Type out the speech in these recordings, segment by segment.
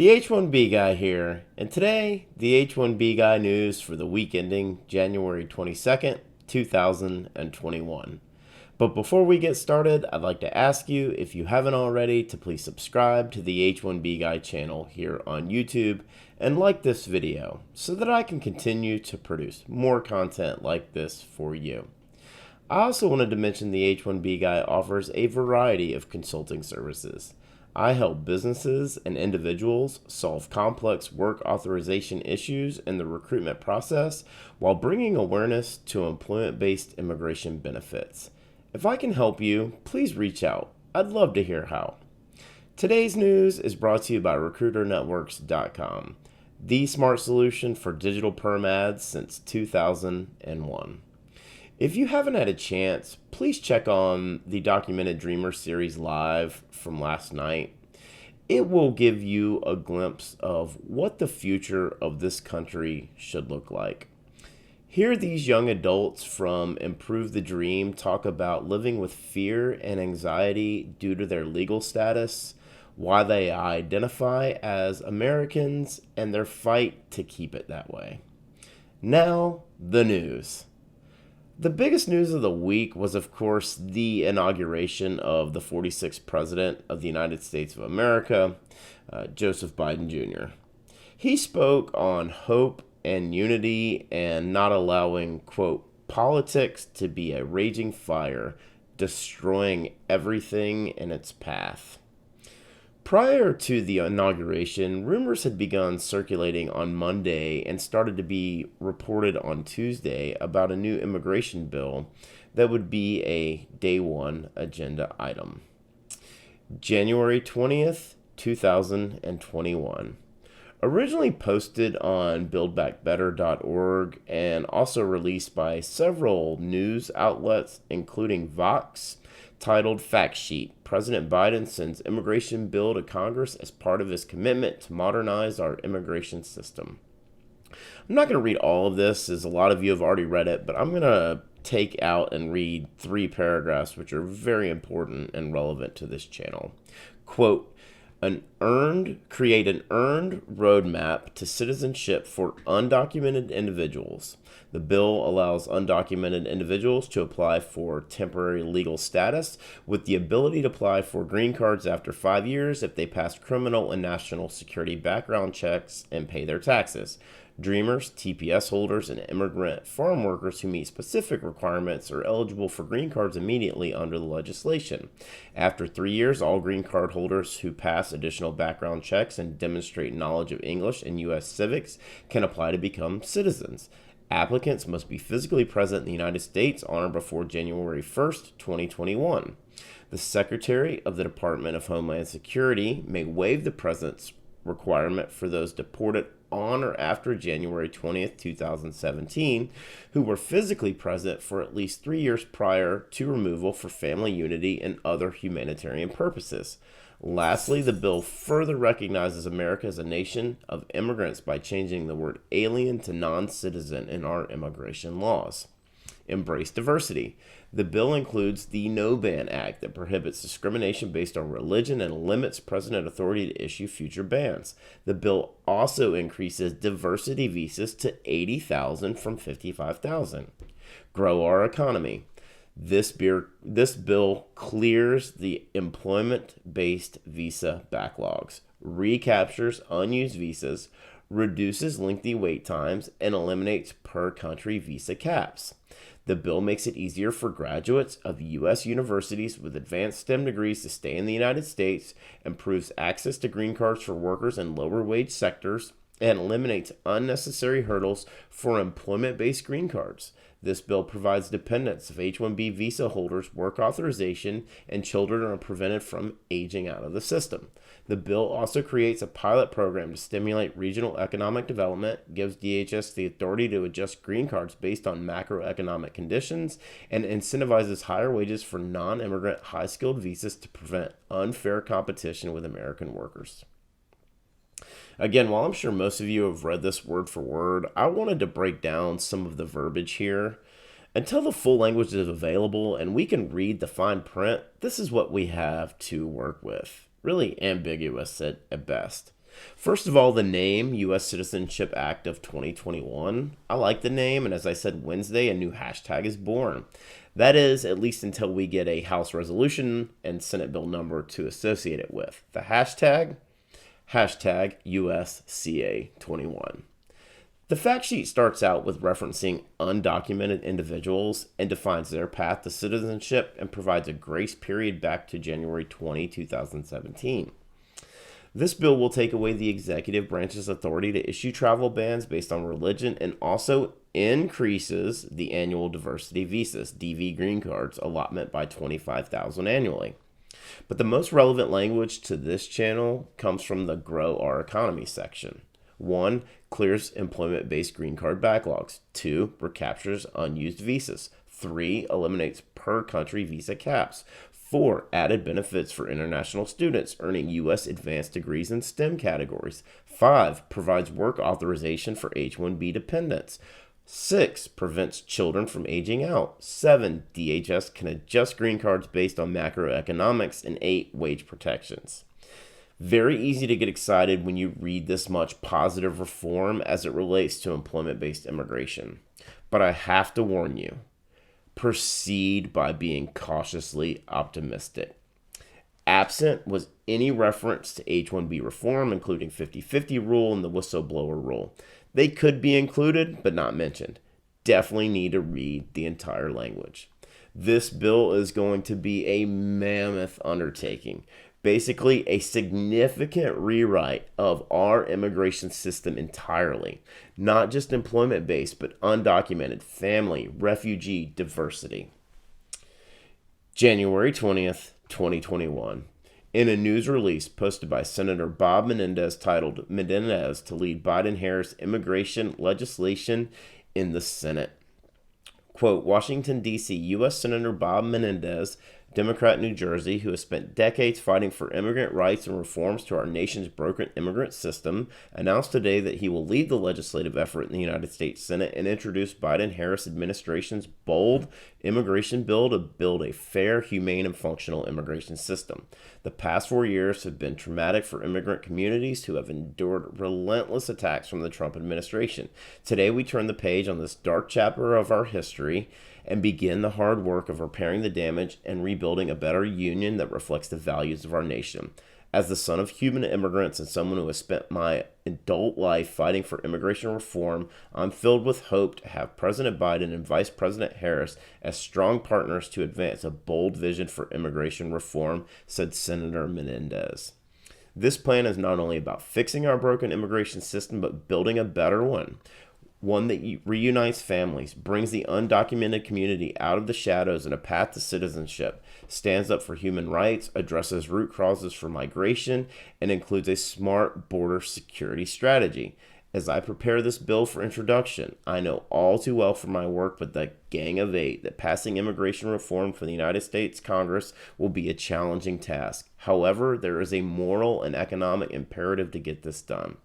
The H1B Guy here, and today, the H1B Guy news for the week ending January 22nd, 2021. But before we get started, I'd like to ask you, if you haven't already, to please subscribe to the H1B Guy channel here on YouTube and like this video so that I can continue to produce more content like this for you. I also wanted to mention the H1B Guy offers a variety of consulting services. I help businesses and individuals solve complex work authorization issues in the recruitment process while bringing awareness to employment-based immigration benefits. If I can help you, please reach out. I'd love to hear how. Today's news is brought to you by RecruiterNetworks.com, the smart solution for digital perm ads since 2001. If you haven't had a chance, please check on the Documented Dreamer series live from last night. It will give you a glimpse of what the future of this country should look like. Hear these young adults from Improve the Dream talk about living with fear and anxiety due to their legal status, why they identify as Americans, and their fight to keep it that way. Now, the news. The biggest news of the week was, of course, the inauguration of the 46th President of the United States of America, Joseph Biden Jr. He spoke on hope and unity and not allowing, quote, politics to be a raging fire, destroying everything in its path. Prior to the inauguration, rumors had begun circulating on Monday and started to be reported on Tuesday about a new immigration bill that would be a day one agenda item. January 20th, 2021. Originally posted on buildbackbetter.org and also released by several news outlets, including Vox, titled Fact Sheet. President Biden sends immigration bill to Congress as part of his commitment to modernize our immigration system. I'm not going to read all of this, as a lot of you have already read it, but I'm going to take out and read 3 paragraphs which are very important and relevant to this channel. Quote, create an earned roadmap to citizenship for undocumented individuals. The bill allows undocumented individuals to apply for temporary legal status with the ability to apply for green cards after 5 years if they pass criminal and national security background checks and pay their taxes. Dreamers, TPS holders, and immigrant farm workers who meet specific requirements are eligible for green cards immediately under the legislation. After 3 years, all green card holders who pass additional background checks and demonstrate knowledge of English and U.S. civics can apply to become citizens. Applicants must be physically present in the United States on or before January 1st, 2021. The Secretary of the Department of Homeland Security may waive the presence requirement for those deported on or after January 20th, 2017, who were physically present for at least 3 years prior to removal for family unity and other humanitarian purposes. Lastly, the bill further recognizes America as a nation of immigrants by changing the word alien to non-citizen in our immigration laws. Embrace diversity. The bill includes the No Ban Act that prohibits discrimination based on religion and limits president authority to issue future bans. The bill also increases diversity visas to 80,000 from 55,000. Grow our economy. This bill clears the employment-based visa backlogs, recaptures unused visas, reduces lengthy wait times, and eliminates per-country visa caps. The bill makes it easier for graduates of U.S. universities with advanced STEM degrees to stay in the United States, improves access to green cards for workers in lower-wage sectors, and eliminates unnecessary hurdles for employment-based green cards. This bill provides dependents of H-1B visa holders work authorization, and children are prevented from aging out of the system. The bill also creates a pilot program to stimulate regional economic development, gives DHS the authority to adjust green cards based on macroeconomic conditions, and incentivizes higher wages for non-immigrant high-skilled visas to prevent unfair competition with American workers. Again, while I'm sure most of you have read this word for word, I wanted to break down some of the verbiage here. Until the full language is available and we can read the fine print, this is what we have to work with. Really ambiguous at best. First of all, the name U.S. Citizenship Act of 2021. I like the name, and as I said Wednesday, a new hashtag is born. That is, at least until we get a House resolution and Senate bill number to associate it with. The hashtag USCA21. The fact sheet starts out with referencing undocumented individuals and defines their path to citizenship and provides a grace period back to January 20, 2017. This bill will take away the executive branch's authority to issue travel bans based on religion and also increases the annual diversity visas, DV green cards, allotment by 25,000 annually. But the most relevant language to this channel comes from the Grow Our Economy section. 1. Clears employment-based green card backlogs. 2. Recaptures unused visas. 3. Eliminates per-country visa caps. 4. Added benefits for international students earning U.S. advanced degrees in STEM categories. 5. Provides work authorization for H1B dependents. 6. Prevents children from aging out. 7. DHS can adjust green cards based on macroeconomics. And 8. Wage protections. Very easy to get excited when you read this much positive reform as it relates to employment-based immigration. But I have to warn you, proceed by being cautiously optimistic. Absent was any reference to H1B reform, including 50-50 rule and the whistleblower rule. They could be included, but not mentioned. Definitely need to read the entire language. This bill is going to be a mammoth undertaking. Basically, a significant rewrite of our immigration system entirely. Not just employment-based, but undocumented, family, refugee, diversity. January 20th, 2021. In a news release posted by Senator Bob Menendez titled Menendez to lead Biden-Harris immigration legislation in the Senate. Quote, Washington, D.C., U.S. Senator Bob Menendez, Democrat, New Jersey, who has spent decades fighting for immigrant rights and reforms to our nation's broken immigrant system, announced today that he will lead the legislative effort in the United States Senate and introduce Biden-Harris administration's bold immigration bill to build a fair, humane, and functional immigration system. The past 4 years have been traumatic for immigrant communities who have endured relentless attacks from the Trump administration. Today, we turn the page on this dark chapter of our history and begin the hard work of repairing the damage and rebuilding a better union that reflects the values of our nation. As the son of Cuban immigrants and someone who has spent my adult life fighting for immigration reform, I'm filled with hope to have President Biden and Vice President Harris as strong partners to advance a bold vision for immigration reform, said Senator Menendez. This plan is not only about fixing our broken immigration system, but building a better one. One that reunites families, brings the undocumented community out of the shadows and a path to citizenship, stands up for human rights, addresses root causes for migration, and includes a smart border security strategy. As I prepare this bill for introduction, I know all too well from my work with the Gang of Eight that passing immigration reform for the United States Congress will be a challenging task. However, there is a moral and economic imperative to get this done.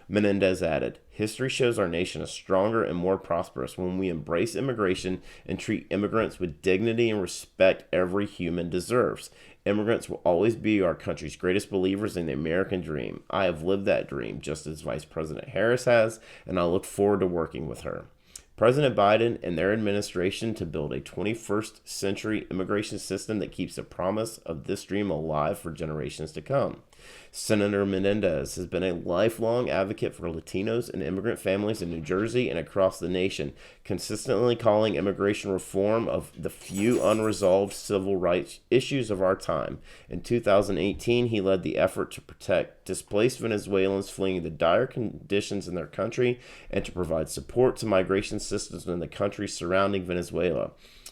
Menendez added, history shows our nation is stronger and more prosperous when we embrace immigration and treat immigrants with dignity and respect every human deserves. Immigrants will always be our country's greatest believers in the American dream. I have lived that dream just as Vice President Harris has, and I look forward to working with her. President Biden and their administration to build a 21st century immigration system that keeps the promise of this dream alive for generations to come. Senator Menendez has been a lifelong advocate for Latinos and immigrant families in New Jersey and across the nation, consistently calling immigration reform of the few unresolved civil rights issues of our time. In 2018, he led the effort to protect displaced Venezuelans fleeing the dire conditions in their country and to provide support to migration systems in the countries surrounding Venezuela.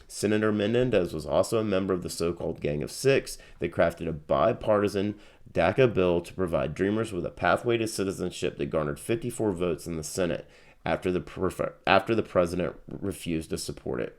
Senator Menendez was also a member of the so-called Gang of Six that crafted a bipartisan DACA bill to provide Dreamers with a pathway to citizenship that garnered 54 votes in the Senate after the president refused to support it.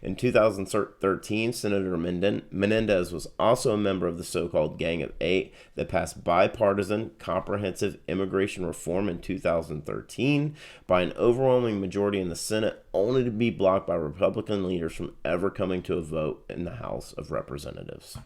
In 2013, Senator Menendez was also a member of the so-called Gang of Eight that passed bipartisan comprehensive immigration reform in 2013 by an overwhelming majority in the Senate, only to be blocked by Republican leaders from ever coming to a vote in the House of Representatives.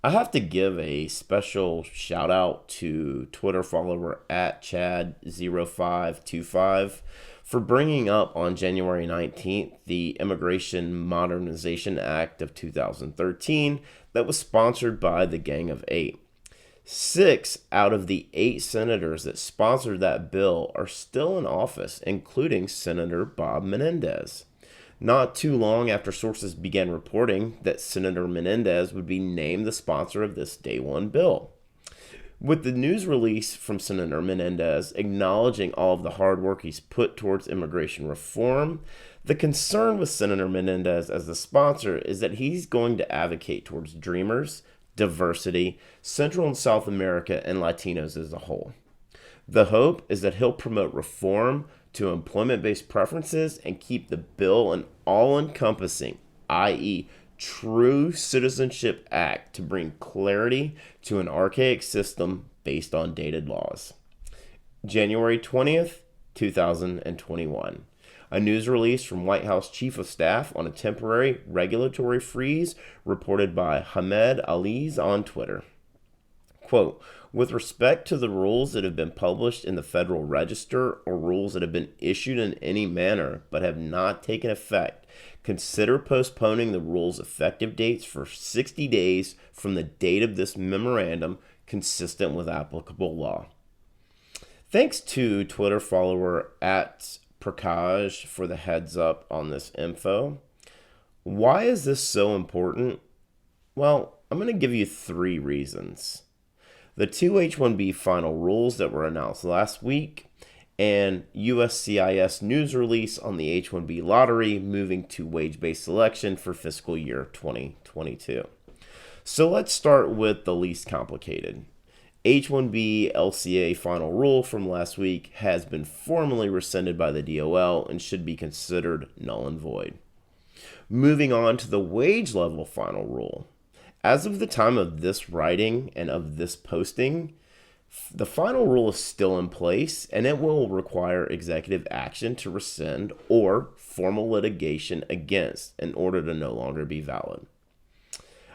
I have to give a special shout out to Twitter follower at Chad0525 for bringing up on January 19th the Immigration Modernization Act of 2013 that was sponsored by the Gang of Eight. 6 out of the 8 senators that sponsored that bill are still in office, including Senator Bob Menendez. Not too long after sources began reporting that Senator Menendez would be named the sponsor of this Day One bill. With the news release from Senator Menendez acknowledging all of the hard work he's put towards immigration reform, the concern with Senator Menendez as the sponsor is that he's going to advocate towards Dreamers, diversity, Central and South America, and Latinos as a whole. The hope is that he'll promote reform to employment-based preferences and keep the bill an all-encompassing, i.e., true Citizenship Act to bring clarity to an archaic system based on dated laws. January 20th, 2021. A news release from White House Chief of Staff on a temporary regulatory freeze reported by Hamed Ali's on Twitter. Quote, with respect to the rules that have been published in the Federal Register or rules that have been issued in any manner but have not taken effect, consider postponing the rules' effective dates for 60 days from the date of this memorandum consistent with applicable law. Thanks to Twitter follower at Prakash for the heads up on this info. Why is this so important? Well, I'm going to give you 3 reasons. The 2 H1B final rules that were announced last week, and USCIS news release on the H1B lottery moving to wage-based selection for fiscal year 2022. So let's start with the least complicated. H1B LCA final rule from last week has been formally rescinded by the DOL and should be considered null and void. Moving on to the wage level final rule. As of the time of this writing and of this posting, the final rule is still in place and it will require executive action to rescind or formal litigation against in order to no longer be valid.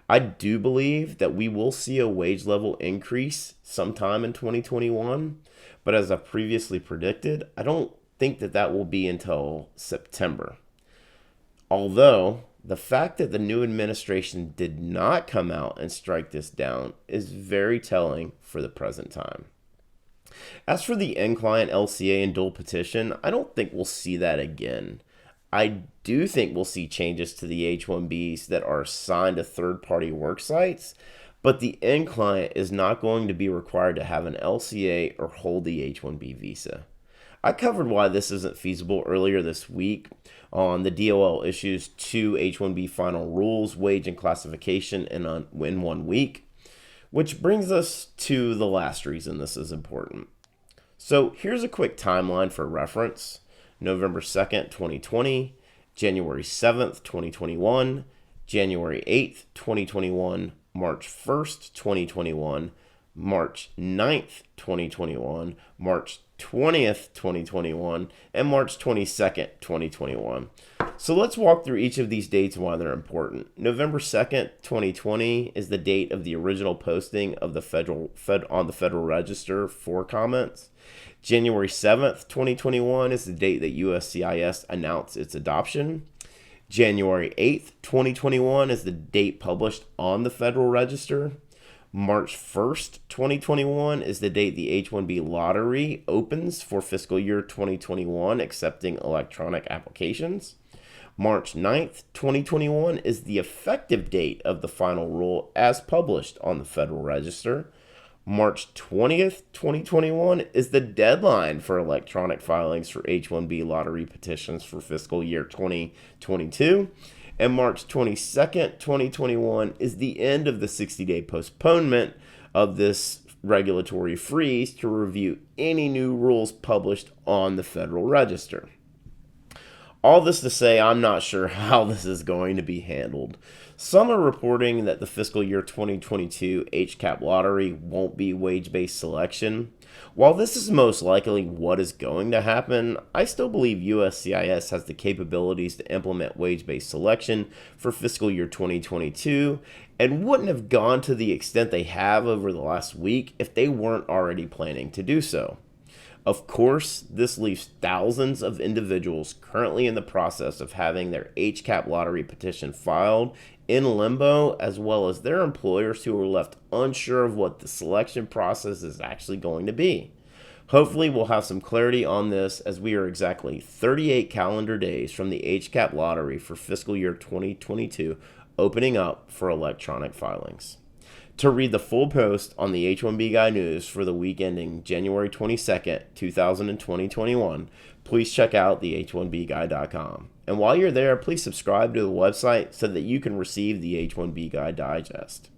I do believe that we will see a wage level increase sometime in 2021, but as I previously predicted, I don't think that will be until September. Although, the fact that the new administration did not come out and strike this down is very telling for the present time. As for the end-client LCA and dual petition, I don't think we'll see that again. I do think we'll see changes to the H-1Bs that are assigned to third-party work sites, but the end client is not going to be required to have an LCA or hold the H-1B visa. I covered why this isn't feasible earlier this week on the DOL issues 2 H-1B final rules, wage and classification in 1 week, which brings us to the last reason this is important. So here's a quick timeline for reference. November 2nd, 2020, January 7th, 2021, January 8th, 2021, March 1st, 2021, March 9th, 2021, March 20th, 2021, and March 22nd, 2021. So let's walk through each of these dates and why they're important. November 2nd, 2020 is the date of the original posting of the on the Federal Register for comments. January 7th, 2021 is the date that USCIS announced its adoption. January 8th, 2021 is the date published on the Federal Register. March 1st, 2021 is the date the H-1B lottery opens for fiscal year 2021, accepting electronic applications. March 9th, 2021 is the effective date of the final rule as published on the Federal Register. March 20th, 2021 is the deadline for electronic filings for H-1B lottery petitions for fiscal year 2022. And March 22nd, 2021 is the end of the 60-day postponement of this regulatory freeze to review any new rules published on the Federal Register. All this to say, I'm not sure how this is going to be handled. Some are reporting that the fiscal year 2022 HCAP lottery won't be wage-based selection. While this is most likely what is going to happen, I still believe USCIS has the capabilities to implement wage-based selection for fiscal year 2022 and wouldn't have gone to the extent they have over the last week if they weren't already planning to do so. Of course, this leaves thousands of individuals currently in the process of having their HCAP lottery petition filed in limbo, as well as their employers who are left unsure of what the selection process is actually going to be. Hopefully, we'll have some clarity on this as we are exactly 38 calendar days from the HCAP lottery for fiscal year 2022 opening up for electronic filings. To read the full post on the H1B Guy news for the week ending January 22nd, 2021, please check out the H1BGuy.com. And while you're there, please subscribe to the website so that you can receive the H1B Guy digest.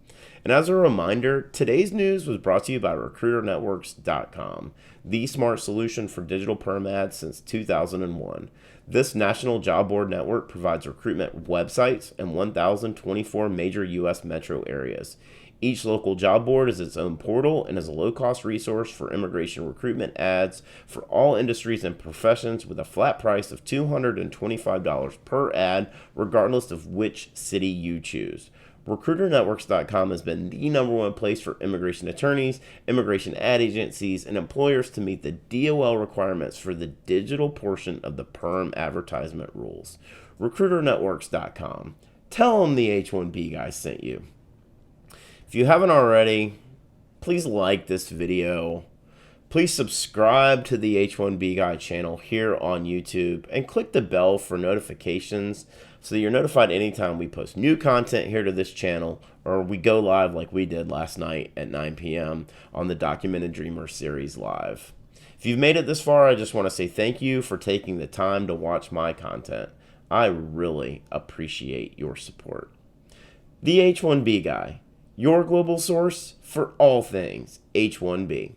And as a reminder, today's news was brought to you by RecruiterNetworks.com, the smart solution for digital perm ads since 2001. This national job board network provides recruitment websites in 1,024 major U.S. metro areas. Each local job board is its own portal and is a low-cost resource for immigration recruitment ads for all industries and professions with a flat price of $225 per ad, regardless of which city you choose. RecruiterNetworks.com has been the #1 place for immigration attorneys, immigration ad agencies, and employers to meet the DOL requirements for the digital portion of the perm advertisement rules. RecruiterNetworks.com. Tell them the H1B guy sent you. If you haven't already, please like this video. Please subscribe to the H1B Guy channel here on YouTube and click the bell for notifications so that you're notified anytime we post new content here to this channel or we go live like we did last night at 9 p.m. on the Documented Dreamer series live. If you've made it this far, I just want to say thank you for taking the time to watch my content. I really appreciate your support. The H1B Guy, your global source for all things H1B.